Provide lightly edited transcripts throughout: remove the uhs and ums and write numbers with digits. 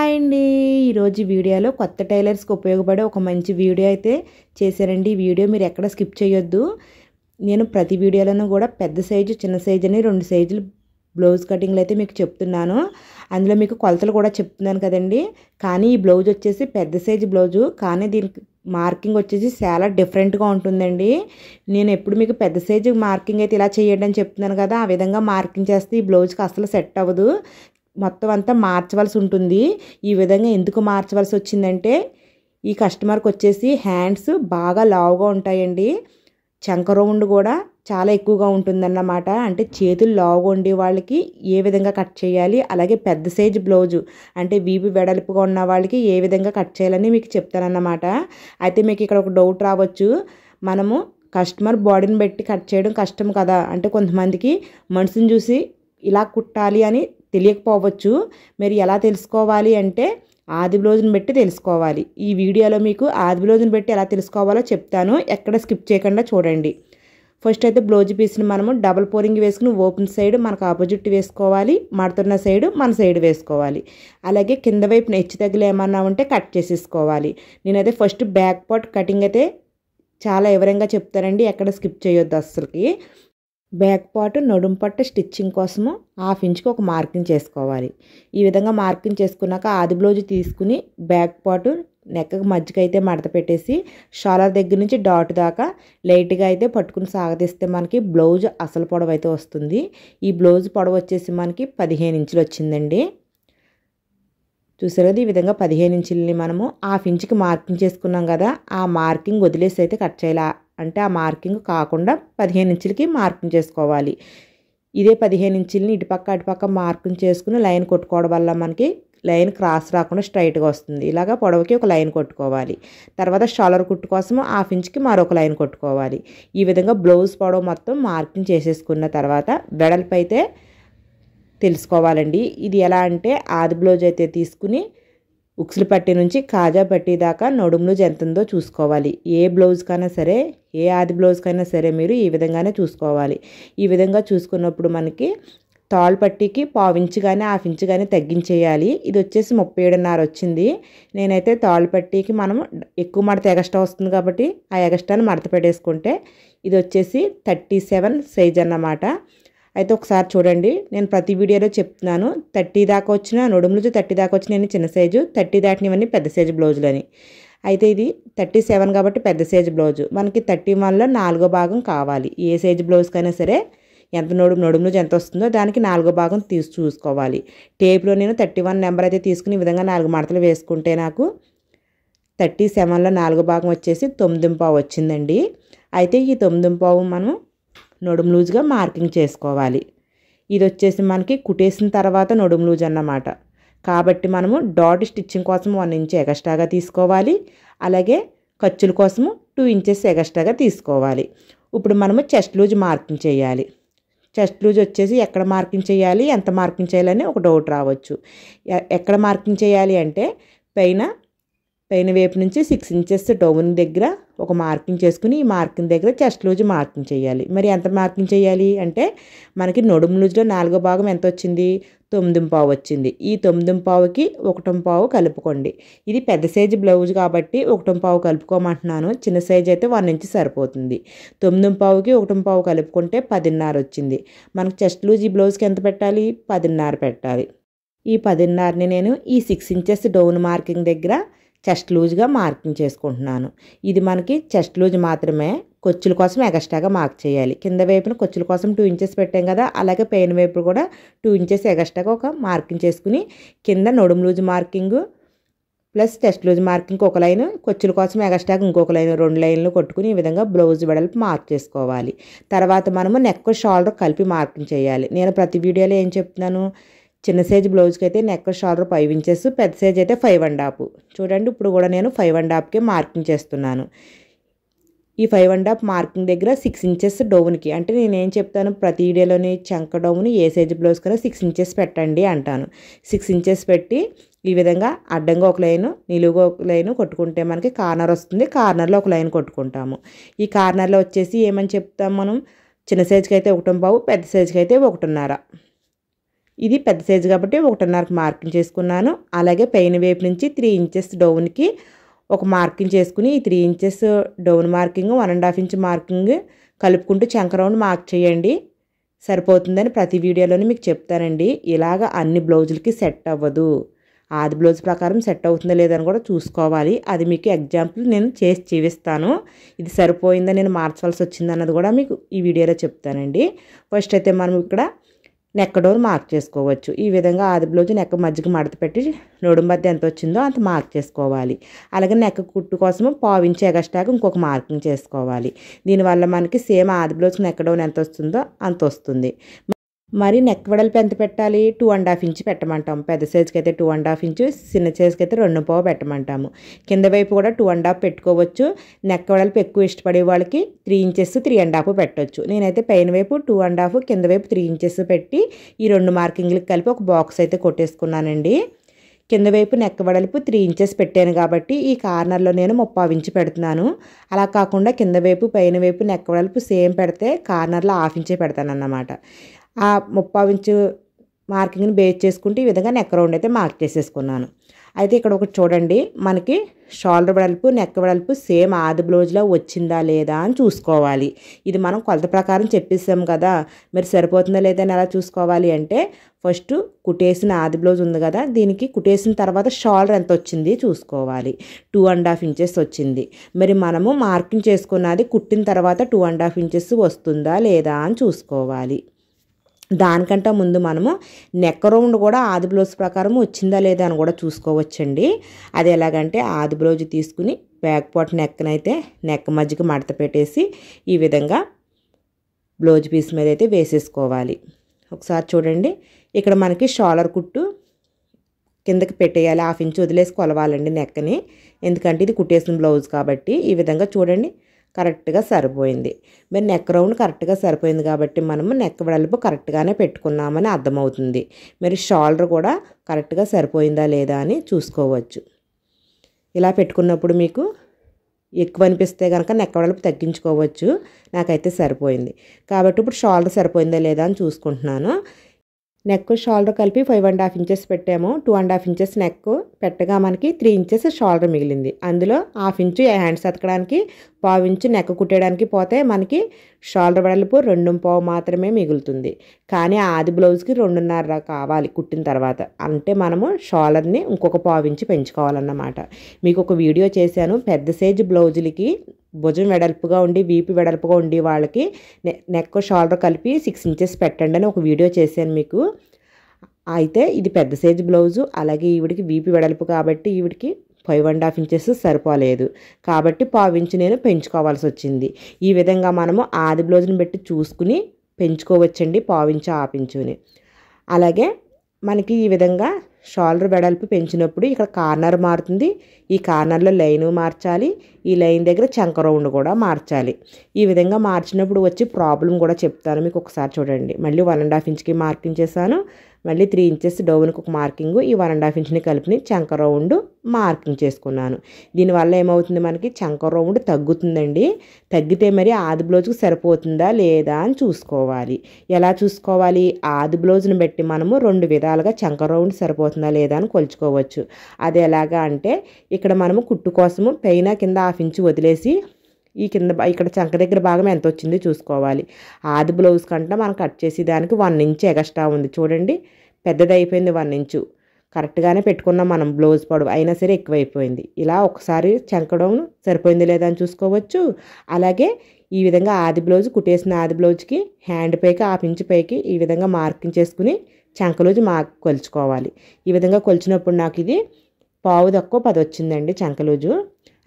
Hi అండి. ఈరోజు వీడియోలో కొత్త టైలర్స్కి ఉపయోగపడే ఒక మంచి వీడియో అయితే చేశారండి. ఈ వీడియో మీరు ఎక్కడ స్కిప్ చేయొద్దు. నేను ప్రతి వీడియోలోనూ కూడా పెద్ద సైజు చిన్న సైజు అని 2 సైజులు బ్లౌజ్ కటింగ్లు అయితే మీకు చెప్తున్నాను. అందులో మీకు కొలతలు కూడా చెప్తున్నాను కదండి. కానీ ఈ బ్లౌజ్ వచ్చేసి పెద్ద సైజు బ్లౌజు, కానీ దీనికి మార్కింగ్ వచ్చేసి చాలా డిఫరెంట్గా ఉంటుందండి. నేను ఎప్పుడు మీకు పెద్ద సైజు మార్కింగ్ అయితే ఇలా చేయండి అని చెప్తున్నాను కదా, ఆ విధంగా మార్కింగ్ చేస్తే ఈ బ్లౌజ్కి అసలు సెట్ అవ్వదు. మొత్తం అంతా మార్చవలసి ఉంటుంది. ఈ విధంగా ఎందుకు మార్చవలసి వచ్చిందంటే, ఈ కస్టమర్కి వచ్చేసి హ్యాండ్స్ బాగా లావుగా ఉంటాయండి. చంక రౌండ్ కూడా చాలా ఎక్కువగా ఉంటుందన్నమాట. అంటే చేతులు లావుగా ఉండే వాళ్ళకి ఏ విధంగా కట్ చేయాలి, అలాగే పెద్ద సైజు బ్లౌజు అంటే వీపు వెడల్పుగా ఉన్న వాళ్ళకి ఏ విధంగా కట్ చేయాలని మీకు చెప్తానన్నమాట. అయితే మీకు ఇక్కడ ఒక డౌట్ రావచ్చు, మనము కస్టమర్ బాడీని బట్టి కట్ చేయడం కష్టం కదా, అంటే కొంతమందికి మనిషిని చూసి ఇలా కుట్టాలి అని తెలియకపోవచ్చు. మీరు ఎలా తెలుసుకోవాలి అంటే ఆది బ్లౌజ్ని బట్టి తెలుసుకోవాలి. ఈ వీడియోలో మీకు ఆది బ్లౌజ్ని బట్టి ఎలా తెలుసుకోవాలో చెప్తాను, ఎక్కడ స్కిప్ చేయకుండా చూడండి. ఫస్ట్ అయితే బ్లౌజ్ పీస్ని మనము డబల్ పోరింగ్ వేసుకుని ఓపెన్ సైడ్ మనకు ఆపోజిట్ వేసుకోవాలి, మడుతున్న సైడ్ మన సైడ్ వేసుకోవాలి. అలాగే కింద వైపున హెచ్చు తగ్గులు ఏమన్నా ఉంటే కట్ చేసేసుకోవాలి. నేనైతే ఫస్ట్ బ్యాక్ పార్ట్ కటింగ్ అయితే చాలా వివరంగా చెప్తానండి, ఎక్కడ స్కిప్ చేయొద్దు అస్సలకి. బ్యాక్ పార్ట్ నడుం పట్టు స్టిచ్చింగ్ కోసము 1/2 ఇంచుకి ఒక మార్కింగ్ చేసుకోవాలి. ఈ విధంగా మార్కింగ్ చేసుకున్నాక ఆది బ్లౌజ్ తీసుకుని బ్యాక్ పార్ట్ నెక్కకు మధ్యకి అయితే మడత పెట్టేసి షాలర్ దగ్గర నుంచి డాట్ దాకా లైట్గా అయితే పట్టుకుని సాగదీస్తే మనకి బ్లౌజ్ అసలు పొడవు అయితే వస్తుంది. ఈ బ్లౌజ్ పొడవు వచ్చేసి మనకి 15 ఇంచులు వచ్చిందండి. చూసారు కదా, ఈ విధంగా 15 ఇంచులని మనము 1/2 ఇంచుకి మార్కింగ్ చేసుకున్నాం కదా, ఆ మార్కింగ్ వదిలేసి అయితే కట్ చేయాలి. అంటే ఆ మార్కింగ్ కాకుండా 15 ఇంచులకి మార్కింగ్ చేసుకోవాలి. ఇదే 15 ఇంచులని ఇటుపక్క అటుపక్క మార్కింగ్ చేసుకుని లైన్ కొట్టుకోవడం వల్ల మనకి లైన్ క్రాస్ రాకుండా స్ట్రైట్గా వస్తుంది. ఇలాగా పొడవుకి ఒక లైన్ కొట్టుకోవాలి. తర్వాత షాలర్ కుట్టు కోసం 1/2 ఇంచుకి మరొక లైన్ కొట్టుకోవాలి. ఈ విధంగా బ్లౌజ్ పొడవు మొత్తం మార్కింగ్ చేసేసుకున్న తర్వాత వెడల్పు అయితే తెలుసుకోవాలండి. ఇది ఎలా అంటే ఆది బ్లౌజ్ అయితే తీసుకుని ఉక్సులు పట్టి నుంచి కాజా పట్టి దాకా నడుములు ఎంత ఉందో చూసుకోవాలి. ఏ బ్లౌజ్కైనా సరే, ఏ ఆది బ్లౌజ్కైనా సరే మీరు ఈ విధంగానే చూసుకోవాలి. ఈ విధంగా చూసుకున్నప్పుడు మనకి తాళ్ళు పట్టికి 1/4 ఇంచు కానీ 1/2 ఇంచు కానీ తగ్గించేయాలి. ఇది వచ్చేసి 37.5 వచ్చింది. నేనైతే తాళ్ళు పట్టికి మనము ఎక్కువ మడత ఎగస్ట్రా వస్తుంది కాబట్టి ఆ ఎగస్ట్రాని మడత పెట్టేసుకుంటే ఇది వచ్చేసి 37 సైజ్ అన్నమాట. అయితే ఒకసారి చూడండి, నేను ప్రతి వీడియోలో చెప్తున్నాను 30 దాకా వచ్చిన నడుములు 30 దాకా వచ్చిన చిన్న సైజు, 30 దాటినవన్నీ పెద్ద సైజు బ్లౌజులు అని. అయితే ఇది 37 కాబట్టి పెద్ద సైజు బ్లౌజు. మనకి 31లో 4వ భాగం కావాలి. ఏ సైజు బ్లౌజ్కైనా సరే ఎంత నడుములు ఎంత వస్తుందో దానికి 4వ భాగం చూసుకోవాలి. టేప్లో నేను 31 నెంబర్ అయితే తీసుకుని ఈ విధంగా 4 మడతలు వేసుకుంటే నాకు 37లో 4వ భాగం వచ్చేసి 9.5 వచ్చిందండి. అయితే ఈ 9.5 మనం నడుము లూజ్గా మార్కింగ్ చేసుకోవాలి. ఇది వచ్చేసి మనకి కుట్టేసిన తర్వాత నడుము లూజ్ అన్నమాట. కాబట్టి మనము డాట్ స్టిచ్చింగ్ కోసం 1 ఇంచ్ ఎగస్ట్రాగా తీసుకోవాలి. అలాగే ఖర్చుల కోసము 2 ఇంచెస్ ఎగస్ట్రాగా తీసుకోవాలి. ఇప్పుడు మనము చెస్ట్ లూజ్ మార్కింగ్ చేయాలి. చెస్ట్ లూజ్ వచ్చేసి ఎక్కడ మార్కింగ్ చేయాలి, ఎంత మార్కింగ్ చేయాలని ఒక డౌట్ రావచ్చు. ఎక్కడ మార్కింగ్ చేయాలి అంటే పైన వైపు నుంచి 6 ఇంచెస్ డౌన్ దగ్గర ఒక మార్కింగ్ చేసుకుని ఈ మార్కింగ్ దగ్గర చెస్ట్ లూజ్ మార్కింగ్ చేయాలి. మరి ఎంత మార్కింగ్ చేయాలి అంటే మనకి నడుము లూజ్లో 4వ భాగం ఎంత వచ్చింది, 9.5 వచ్చింది. ఈ 9.5కి 1.5 కలుపుకోండి. ఇది పెద్ద సైజు బ్లౌజ్ కాబట్టి 1.5 కలుపుకోమంటున్నాను. చిన్న సైజు అయితే 1 ఇంచ్ సరిపోతుంది. 9.5కి 1.5 కలుపుకుంటే 10.5 వచ్చింది. మనకు చెస్ట్ లూజ్ ఈ బ్లౌజ్కి ఎంత పెట్టాలి, 10.5 పెట్టాలి. ఈ 10.5ని నేను ఈ 6 ఇంచెస్ డౌన్ మార్కింగ్ దగ్గర చెస్ట్ లూజ్గా మార్కింగ్ చేసుకుంటున్నాను. ఇది మనకి చెస్ట్ లూజ్ మాత్రమే. కొచ్చుల కోసం ఎగస్ట్రాగా మార్క్ చేయాలి. కింద వైపున కొచ్చుల కోసం 2 ఇంచెస్ పెట్టాం కదా, అలాగే పైన వైపు కూడా 2 ఇంచెస్ ఎగస్ట్రాగా ఒక మార్కింగ్ చేసుకుని కింద నడుము loose marking plus chest loose marking ఒక లైన్, కొచ్చుల కోసం ఎగస్ట్రాగా ఇంకొక లైన్, 2 లైన్లు కొట్టుకుని ఈ విధంగా బ్లౌజ్ వెడల్పు మార్క్ చేసుకోవాలి. తర్వాత మనము నెక్ షోల్డర్ కలిపి మార్కింగ్ చేయాలి. నేను ప్రతి వీడియోలో ఏం చెప్తున్నాను, చిన్న సైజు బ్లౌజ్కి అయితే నెక్ షోల్డర్ 5 ఇంచెస్, పెద్ద సైజ్ అయితే 5.5. చూడండి, ఇప్పుడు కూడా నేను 5.5కే మార్కింగ్ చేస్తున్నాను. ఈ 5.5 మార్కింగ్ దగ్గర 6 ఇంచెస్ డౌన్కి, అంటే నేనేం చెప్తాను ప్రతి వీడియోలోని చంక డౌన్ ఏ సైజు బ్లౌజ్ కన్నా 6 ఇంచెస్ పెట్టండి అంటాను. 6 ఇంచెస్ పెట్టి ఈ విధంగా అడ్డంగా ఒక లైను, నిలువుగా ఒక లైను కొట్టుకుంటే మనకి కార్నర్ వస్తుంది. కార్నర్లో ఒక లైన్ కొట్టుకుంటాము. ఈ కార్నర్లో వచ్చేసి ఏమని చెప్తాం మనం, చిన్న సైజుకి అయితే 1.5, పెద్ద సైజుకి అయితే 1.5. ఇది పెద్ద సైజు కాబట్టి 1.5కి మార్కింగ్ చేసుకున్నాను. అలాగే పైన వైపు నుంచి 3 ఇంచెస్ డౌన్కి ఒక మార్కింగ్ చేసుకుని ఈ 3 inches down marking 1.5 inch marking కలుపుకుంటూ చంక రౌండ్ మార్క్ చేయండి. సరిపోతుందని ప్రతి వీడియోలోనే మీకు చెప్తానండి. ఇలాగ అన్ని బ్లౌజులకి సెట్ అవ్వదు. ఆది బ్లౌజ్ ప్రకారం సెట్ అవుతుందో లేదని కూడా చూసుకోవాలి. అది మీకు ఎగ్జాంపుల్ నేను చేసి చూపిస్తాను. ఇది సరిపోయిందా నేను మార్చాల్సి వచ్చింది అన్నది కూడా మీకు ఈ వీడియోలో చెప్తానండి. ఫస్ట్ అయితే మనం ఇక్కడ నెక్ డౌన్ మార్క్ చేసుకోవచ్చు. ఈ విధంగా ఆది బ్లౌజ్ నెక్ మధ్యకి మడత పెట్టి నడుం మధ్య ఎంత వచ్చిందో అంత మార్క్ చేసుకోవాలి. అలాగే నెక్ కుట్టు కోసం 1/4 ఇంచ్ ఎగస్ట్రాగా ఇంకొక మార్కింగ్ చేసుకోవాలి. దీనివల్ల మనకి సేమ్ ఆది బ్లౌజ్ నెక్ డౌన్ ఎంత వస్తుందో అంత వస్తుంది. మరి నెక్ వెడల్పు ఎంత పెట్టాలి? 2.5 ఇంచ్ పెట్టమంటాము. పెద్ద సైజుకి అయితే 2.5 ఇంచు, చిన్న సైజుకి అయితే 2.5 పెట్టమంటాము. కింద వైపు కూడా 2.5 పెట్టుకోవచ్చు. నెక్ వెడల్పు ఎక్కువ ఇష్టపడే వాళ్ళకి 3 ఇంచెస్ 3.5 పెట్టవచ్చు. నేనైతే పైన వైపు 2.5 కింద వైపు 3 ఇంచెస్ పెట్టి ఈ 2 మార్కింగ్లకి కలిపి ఒక బాక్స్ అయితే కొట్టేసుకున్నానండి. కింద వైపు నెక్ వెడల్పు 3 ఇంచెస్ పెట్టాను కాబట్టి ఈ కార్నర్లో నేను 1/2 ఇంచ్ పెడుతున్నాను. అలా కాకుండా కింద వైపు పైన వైపు నెక్ వెడల్పు సేమ్ పెడితే కార్నర్లో 1/2 ఇంచే పెడతాను అన్నమాట. ఆ 1/2 ఇంచు మార్కింగ్ని బేస్ చేసుకుంటే ఈ విధంగా నెక్ రౌండ్ అయితే మార్క్ చేసేసుకున్నాను. అయితే ఇక్కడ ఒకటి చూడండి, మనకి షోల్డర్ వెడల్పు నెక్ వెడల్పు సేమ్ ఆది బ్లౌజ్లో వచ్చిందా లేదా అని చూసుకోవాలి. ఇది మనం కొలత ప్రకారం చెప్పేసాం కదా, మరి సరిపోతుందా లేదా అని ఎలా చూసుకోవాలి అంటే ఫస్ట్ కుట్టేసిన ఆది బ్లౌజ్ ఉంది కదా, దీనికి కుట్టేసిన తర్వాత షోల్డర్ ఎంత వచ్చింది చూసుకోవాలి. 2.5 ఇంచెస్ వచ్చింది. మరి మనము మార్కింగ్ చేసుకున్నది కుట్టిన తర్వాత 2.5 ఇంచెస్ వస్తుందా లేదా అని చూసుకోవాలి. దానికంటే ముందు మనము నెక్ రౌండ్ కూడా ఆది బ్లౌజ్ ప్రకారం వచ్చిందా లేదా అని కూడా చూసుకోవచ్చండి. అది ఎలాగంటే ఆది బ్లౌజ్ తీసుకుని బ్యాక్ పార్ట్ నెక్నైతే నెక్ మధ్యకి మడత పెట్టేసి ఈ విధంగా బ్లౌజ్ పీస్ మీద అయితే వేసేసుకోవాలి. ఒకసారి చూడండి, ఇక్కడ మనకి షోల్డర్ కుట్టు కిందకి పెట్టేయాలి. 1/2 ఇంచ్ వదిలేసి కొలవాలండి నెక్ని, ఎందుకంటే ఇది కుట్టేసిన బ్లౌజ్ కాబట్టి. ఈ విధంగా చూడండి కరెక్ట్గా సరిపోయింది. మరి నెక్ రౌండ్ కరెక్ట్గా సరిపోయింది కాబట్టి మనము నెక్ వెడల్పు కరెక్ట్గానే పెట్టుకున్నామని అర్థమవుతుంది. మరి షోల్డర్ కూడా కరెక్ట్గా సరిపోయిందా లేదా అని చూసుకోవచ్చు. ఇలా పెట్టుకున్నప్పుడు మీకు ఎక్కువ అనిపిస్తే కనుక నెక్ వెడల్పు తగ్గించుకోవచ్చు. నాకైతే సరిపోయింది కాబట్టి ఇప్పుడు షోల్డర్ సరిపోయిందా లేదా అని చూసుకుంటున్నాను. నెక్ షోల్డర్ కలిపి 5.5 ఇంచెస్ పెట్టాము. 2.5 ఇంచెస్ నెక్ పెట్టగా మనకి 3 ఇంచెస్ షోల్డర్ మిగిలింది. అందులో 1/2 ఇంచు హ్యాండ్స్ అతకడానికి, 1/4 ఇంచు నెక్ కుట్టడానికి పోతే మనకి షోల్డర్ వెడల్పు 2.5 మాత్రమే మిగులుతుంది. కానీ ఆది బ్లౌజ్కి 2.5 కావాలి కుట్టిన తర్వాత. అంటే మనము షోల్డర్ని ఇంకొక 1/4 ఇంచు పెంచుకోవాలన్నమాట. మీకు ఒక వీడియో చేశాను, పెద్ద సైజు బ్లౌజులకి భుజం వెడల్పుగా ఉండి వీపు వెడల్పుగా ఉండి వాళ్ళకి నెక్ షోల్డర్ కలిపి 6 ఇంచెస్ పెట్టండి అని ఒక వీడియో చేశాను మీకు. అయితే ఇది పెద్ద సైజు బ్లౌజు, అలాగే ఈవిడికి వీపు వెడల్పు కాబట్టి ఈవిడికి 5.5 ఇంచెస్ సరిపోలేదు కాబట్టి 1/4 ఇంచు నేను పెంచుకోవాల్సి వచ్చింది. ఈ విధంగా మనము ఆది బ్లౌజ్ని పెట్టి చూసుకుని పెంచుకోవచ్చండి 1/4 ఇంచు 1/2 ఇంచుని. అలాగే మనకి ఈ విధంగా షోల్డర్ వెడల్పు పెంచినప్పుడు ఇక్కడ కార్నర్ మారుతుంది. ఈ కార్నర్లో లైను మార్చాలి. ఈ లైన్ దగ్గర చంక రౌండ్ కూడా మార్చాలి. ఈ విధంగా మార్చినప్పుడు వచ్చి ప్రాబ్లం కూడా చెప్తాను మీకు. ఒకసారి చూడండి, మళ్ళీ 1.5 ఇంచ్కి మార్కింగ్ చేశాను. మళ్ళీ 3 ఇంచెస్ డౌన్కి ఒక మార్కింగ్, ఈ 1.5 ఇంచ్ని కలిపి చంక రౌండ్ మార్కింగ్ చేసుకున్నాను. దీనివల్ల ఏమవుతుంది, మనకి చంక రౌండ్ తగ్గుతుందండి. తగ్గితే మరి ఆది బ్లౌజ్కి సరిపోతుందా లేదా అని చూసుకోవాలి. ఎలా చూసుకోవాలి? ఆది బ్లౌజ్ని బట్టి మనము 2 విధాలుగా చంక రౌండ్ సరిపోతుందా లేదా అని కొలుచుకోవచ్చు. అది ఎలాగా అంటే ఇక్కడ మనము కుట్టు కోసము పైన కింద 1/2 ఇంచు వదిలేసి ఈ కింద ఇక్కడ చంక దగ్గర భాగం ఎంత వచ్చింది చూసుకోవాలి. ఆది బ్లౌజ్ కంటే మనం కట్ చేసి దానికి 1 ఇంచ్ ఎక్స్ట్రా ఉంది చూడండి, పెద్దది అయిపోయింది 1 ఇంచు. కరెక్ట్గానే పెట్టుకున్నాం మనం, బ్లౌజ్ పొడవు అయినా సరే ఎక్కువైపోయింది. ఇలా ఒకసారి చంక డౌన్ సరిపోయింది లేదా అని చూసుకోవచ్చు. అలాగే ఈ విధంగా ఆది బ్లౌజ్ కుట్టేసిన ఆది బ్లౌజ్కి హ్యాండ్ పైకి 1/2 ఇంచు పైకి ఈ విధంగా మార్కింగ్ చేసుకుని చంకలోజు కొలుచుకోవాలి. ఈ విధంగా కొలిచినప్పుడు నాకు ఇది 1/4 తక్కువ 10 వచ్చిందండి చంకలోజు.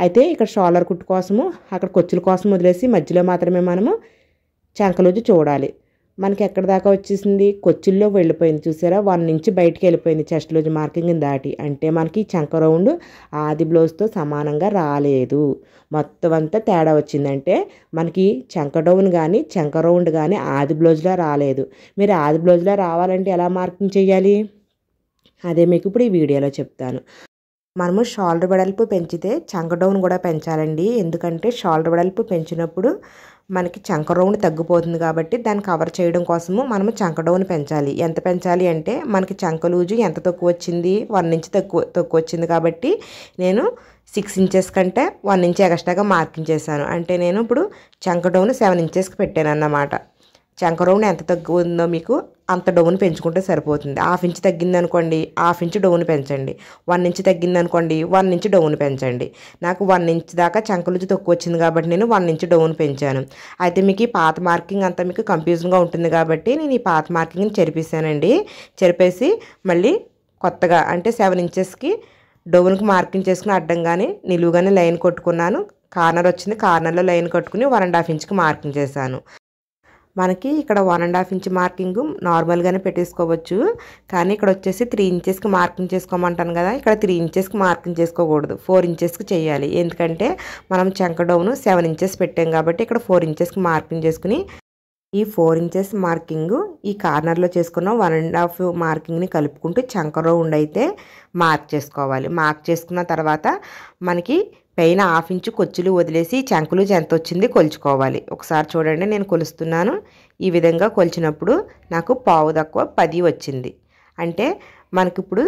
అయితే ఇక్కడ షోల్డర్ కుట్టు కోసము అక్కడ కొచ్చుల కోసం వదిలేసి మధ్యలో మాత్రమే మనము చంకలోజు చూడాలి. మనకి ఎక్కడ దాకా వచ్చేసింది, కొచ్చుల్లో వెళ్ళిపోయింది చూసారా, 1 ఇంచ్ బయటికి వెళ్ళిపోయింది చెస్ట్ లూజ్ మార్కింగ్ దాటి. అంటే మనకి చంక రౌండ్ ఆది బ్లౌజ్తో సమానంగా రాలేదు, మొత్తం అంతా తేడా వచ్చిందంటే మనకి చంక డౌన్ కానీ చంక రౌండ్ కానీ ఆది బ్లౌజ్లో రాలేదు. మీరు ఆది బ్లౌజ్లో రావాలంటే ఎలా మార్కింగ్ చేయాలి అదే మీకు ఇప్పుడు ఈ వీడియోలో చెప్తాను. మనము షోల్డర్ వెడల్పు పెంచితే చంక డౌన్ కూడా పెంచాలండి. ఎందుకంటే షోల్డర్ వెడల్పు పెంచినప్పుడు మనకి చంక రౌండ్ తగ్గిపోతుంది కాబట్టి దాన్ని కవర్ చేయడం కోసము మనము చంక డౌన్ పెంచాలి. ఎంత పెంచాలి అంటే మనకి చంక లూజు ఎంత తక్కువ వచ్చింది, 1 ఇంచ్ తక్కువ వచ్చింది కాబట్టి నేను 6 ఇంచెస్ కంటే 1 ఇంచ్ ఎక్స్ట్రాగా మార్కింగ్ చేశాను. అంటే నేను ఇప్పుడు చంక డౌన్ 7 ఇంచెస్కి పెట్టాను అన్నమాట. చంక రౌండ్ ఎంత తక్కువ ఉందో మీకు అంత డౌన్ పెంచుకుంటే సరిపోతుంది. 1/2 ఇంచ్ తగ్గింది అనుకోండి 1/2 ఇంచ్ డౌన్ పెంచండి. 1 ఇంచ్ తగ్గింది అనుకోండి 1 ఇంచ్ డౌన్ పెంచండి. నాకు 1 ఇంచ్ దాకా చంక లూజు తక్కువ వచ్చింది కాబట్టి నేను 1 ఇంచ్ డౌన్ పెంచాను. అయితే మీకు ఈ పాత మార్కింగ్ అంతా మీకు కన్ఫ్యూజన్గా ఉంటుంది కాబట్టి నేను ఈ పాత మార్కింగ్ని చెరిపేశానండి. చెరిపేసి మళ్ళీ కొత్తగా అంటే 7 ఇంచెస్కి డౌన్కి మార్కింగ్ చేసుకుని అడ్డంగానే నిలువుగానే లైన్ కొట్టుకున్నాను. కార్నర్ వచ్చింది, కార్నర్లో లైన్ కట్టుకుని 1.5 ఇంచ్కి మార్కింగ్ చేశాను. మనకి ఇక్కడ 1.5 ఇంచ్ మార్కింగ్ నార్మల్గానే పెట్టేసుకోవచ్చు. కానీ ఇక్కడ వచ్చేసి 3 ఇంచెస్కి మార్కింగ్ చేసుకోమంటాను కదా, ఇక్కడ 3 ఇంచెస్కి మార్కింగ్ చేసుకోకూడదు, 4 ఇంచెస్కి చేయాలి. ఎందుకంటే మనం చంక డౌన్ 7 ఇంచెస్ పెట్టాం కాబట్టి ఇక్కడ 4 ఇంచెస్కి మార్కింగ్ చేసుకుని ఈ 4 ఇంచెస్ మార్కింగ్ ఈ కార్నర్లో చేసుకున్న 1.5 మార్కింగ్ని కలుపుకుంటూ చంక రౌండ్ అయితే మార్క్ చేసుకోవాలి. మార్క్ చేసుకున్న తర్వాత మనకి పైన 1/2 ఇంచు కొచ్చులు వదిలేసి చంకలు ఎంత వచ్చింది కొలుచుకోవాలి. ఒకసారి చూడండి, నేను కొలుస్తున్నాను. ఈ విధంగా కొలిచినప్పుడు నాకు పావు తక్కువ 10 వచ్చింది. అంటే మనకిప్పుడు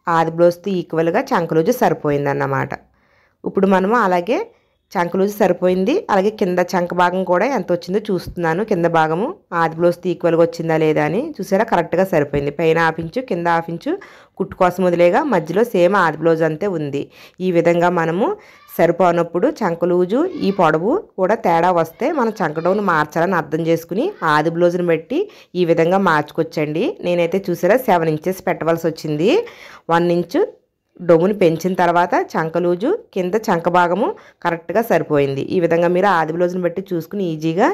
ఆది బ్లౌజ్తో ఈక్వల్గా చంకలూజు సరిపోయిందన్నమాట. ఇప్పుడు మనము అలాగే చంకలూజు సరిపోయింది, అలాగే కింద చంక భాగం కూడా ఎంత వచ్చిందో చూస్తున్నాను. కింద భాగము ఆది బ్లౌజ్తో ఈక్వల్గా వచ్చిందా లేదా అని చూసారా, కరెక్ట్గా సరిపోయింది. పైన 1/2 ఇంచు కింద 1/2 ఇంచు కుట్టు కోసం వదిలేగా మధ్యలో సేమ్ ఆది బ్లౌజ్ అంతే ఉంది. ఈ విధంగా మనము సరిపోనప్పుడు చంకలూజు ఈ పొడవు కూడా తేడా వస్తే మనం చంక డౌన్ మార్చాలని అర్థం చేసుకుని ఆది బ్లౌజ్ని బట్టి ఈ విధంగా మార్చుకొచ్చండి. నేనైతే చూసారా 7 ఇంచెస్ పెట్టవలసి వచ్చింది. 1 ఇంచు డొమ్ముని పెంచిన తర్వాత చంకలూజు కింద చంక భాగము కరెక్ట్గా సరిపోయింది. ఈ విధంగా మీరు ఆది బ్లౌజ్ని బట్టి చూసుకుని ఈజీగా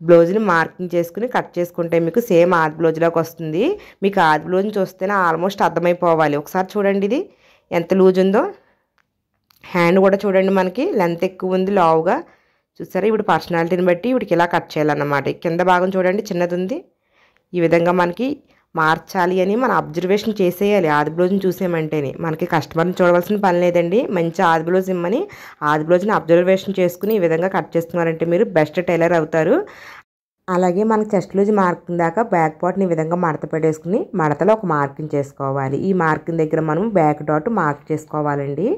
బ్లౌజ్ని మార్కింగ్ చేసుకుని కట్ చేసుకుంటే మీకు సేమ్ ఆది బ్లౌజ్లోకి వస్తుంది. మీకు ఆది బ్లౌజ్ని చూస్తేనే ఆల్మోస్ట్ అర్థమైపోవాలి. ఒకసారి చూడండి ఇది ఎంత లూజ్ ఉందో. హ్యాండ్ కూడా చూడండి, మనకి లెంత్ ఎక్కువ ఉంది లావుగా. చూసారా, ఇప్పుడు పర్సనాలిటీని బట్టి వీడికి ఇలా కట్ చేయాలన్నమాట. కింద భాగం చూడండి చిన్నది ఉంది. ఈ విధంగా మనకి మార్చాలి అని మనం అబ్జర్వేషన్ చేసేయాలి. ఆది బ్లౌజ్ని చూసామంటేనే మనకి కస్టమర్ని చూడవలసిన పని లేదండి. మంచి ఆది బ్లౌజ్ ఇమ్మని ఆది బ్లౌజ్ని అబ్జర్వేషన్ చేసుకుని ఈ విధంగా కట్ చేస్తున్నారంటే మీరు బెస్ట్ టైలర్ అవుతారు. అలాగే మనకి చెస్ట్ లూజ్ మార్కింగ్ దాకా బ్యాక్ పార్ట్ని ఈ విధంగా మడత పెట్టేసుకుని మడతలో ఒక మార్కింగ్ చేసుకోవాలి. ఈ మార్కింగ్ దగ్గర మనం బ్యాక్ డాట్ మార్క్ చేసుకోవాలండి.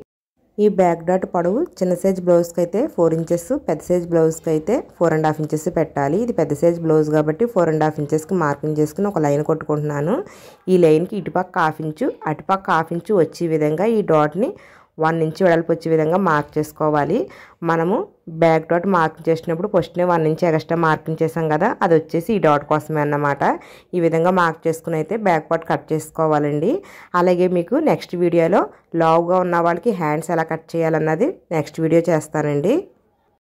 ఈ బ్యాక్ డాట్ పొడవు చిన్న సైజ్ బ్లౌజ్కి అయితే 4 ఇంచెస్, పెద్ద సైజ్ బ్లౌజ్కి అయితే 4.5 ఇంచెస్ పెట్టాలి. ఇది పెద్ద సైజ్ బ్లౌజ్ కాబట్టి 4.5 ఇంచెస్కి మార్కింగ్ చేసుకుని ఒక లైన్ కొట్టుకుంటున్నాను. ఈ లైన్కి ఇటుపక్క 1/2 ఇంచు అటుపక్క 1/2 ఇంచు వచ్చే విధంగా ఈ డాట్ని 1 ఇంచ్ వెడల్పు వచ్చే విధంగా మార్క్ చేసుకోవాలి. మనము బ్యాక్ డాట్ మార్కింగ్ చేసినప్పుడు ఫస్ట్నే 1 ఇంచ్ ఎక్స్ట్రా మార్కింగ్ చేసాం కదా, అది వచ్చేసి ఈ డాట్ కోసమే అన్నమాట. ఈ విధంగా మార్క్ చేసుకుని అయితే బ్యాక్ పార్ట్ కట్ చేసుకోవాలండి. అలాగే మీకు నెక్స్ట్ వీడియోలో లావుగా ఉన్న వాళ్ళకి హ్యాండ్స్ ఎలా కట్ చేయాలన్నది నెక్స్ట్ వీడియో చేస్తానండి.